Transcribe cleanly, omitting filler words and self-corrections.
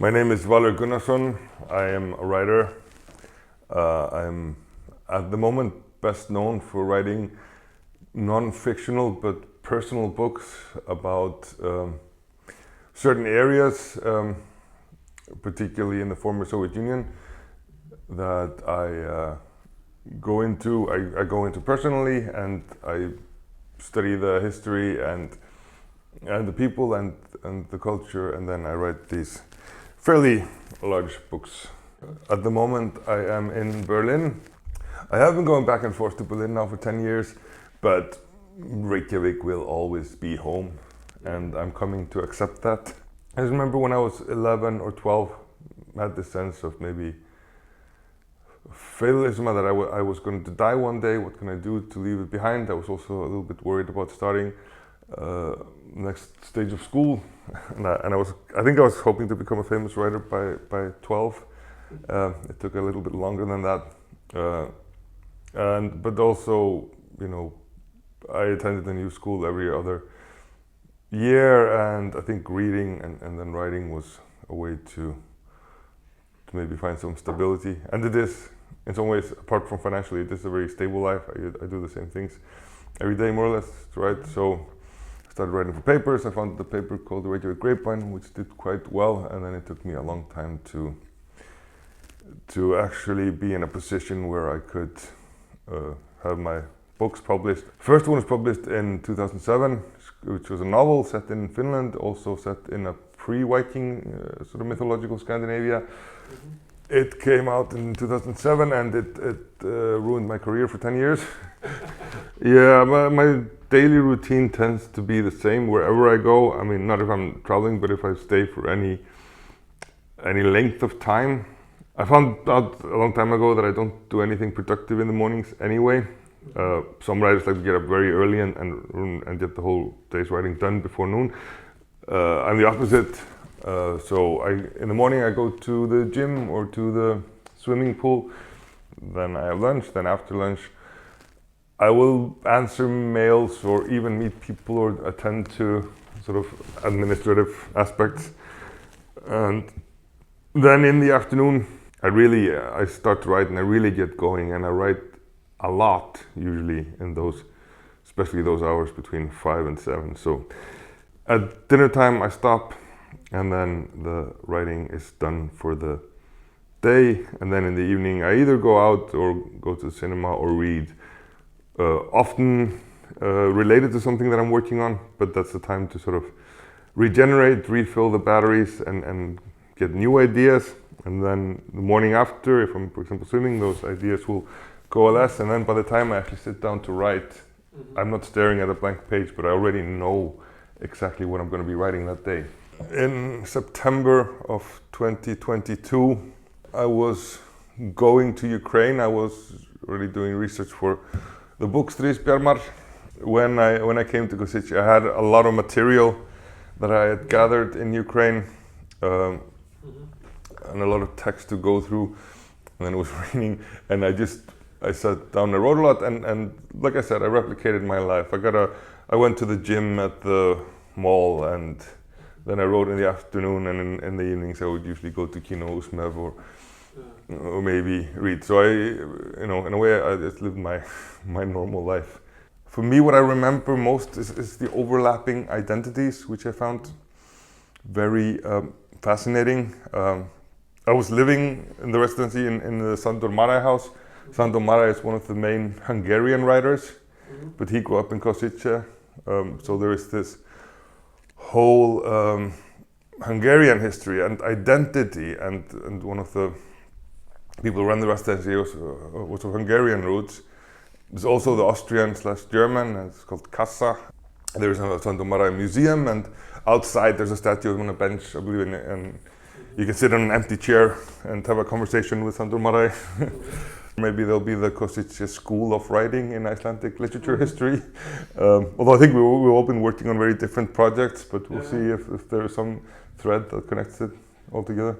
My name is Valur Gunnarsson. I am a writer. I'm at the moment best known for writing non-fictional but personal books about certain areas, particularly in the former Soviet Union, that I go into personally, and I study the history and the people and the culture, and then I write these fairly large books. At the moment I am in Berlin. I have been going back and forth to Berlin now for 10 years, but Reykjavik will always be home, and I'm coming to accept that. I just remember when I was 11 or 12, I had this sense of maybe fatalism, that I was going to die one day. What can I do to leave it behind? I was also a little bit worried about starting next stage of school, and I think I was hoping to become a famous writer by 12. It took a little bit longer than that, but also, I attended a new school every other year, and I think reading and then writing was a way to maybe find some stability. And it is, in some ways, apart from financially, it is a very stable life. I do the same things every day, more or less, right? So I started writing for papers. I found the paper called the Projekt 𝐄�𝐈𝐂 𝐑𝐄𝐒, which did quite well, and then it took me a long time to actually be in a position where I could have my books published. First one was published in 2007, which was a novel set in Finland, also set in a pre-Viking sort of mythological Scandinavia. It came out in 2007, and it ruined my career for 10 years. Yeah, my daily routine tends to be the same wherever I go. I mean, not if I'm traveling, but if I stay for any length of time. I found out a long time ago that I don't do anything productive in the mornings anyway. Some writers like to get up very early and get the whole day's writing done before noon. I'm the opposite. So in the morning I go to the gym or to the swimming pool. Then I have lunch. Then after lunch I will answer mails or even meet people or attend to sort of administrative aspects. And then in the afternoon I start to write, and I really get going, and I write a lot usually in especially those hours between 5 and 7. So at dinner time I stop, and then the writing is done for the day. And then in the evening I either go out or go to the cinema or read, often related to something that I'm working on, but that's the time to sort of regenerate, refill the batteries, and get new ideas. And then the morning after, if I'm, for example, swimming, those ideas will coalesce, and then by the time I actually sit down to write, I'm not staring at a blank page, but I already know exactly what I'm going to be writing that day. In September of 2022, I was going to Ukraine. I was already doing research for the book Bjarmalönd. When I came to Košice, I had a lot of material that I had gathered in Ukraine, and a lot of text to go through. And then it was raining, and I sat down and wrote a lot, and like I said, I replicated my life. I went to the gym at the mall, and then I wrote in the afternoon, and in the evenings I would usually go to knihu or maybe read. So in a way, I just lived my normal life. For me, what I remember most is the overlapping identities, which I found very fascinating. I was living in the residency in the Sándor Márai house. Sándor Márai is one of the main Hungarian writers, but he grew up in Košice. So there is this whole Hungarian history and identity, and one of the people who ran the residency was of Hungarian roots. There's also the Austrian/German, and it's called Kassa. There's a Sándor Márai museum, and outside there's a statue of him on a bench, I believe, and you can sit on an empty chair and have a conversation with Sándor Márai. Maybe there'll be the Košice School of Writing in Icelandic literature history. Although I think we've all been working on very different projects, but we'll see if there is some thread that connects it all together.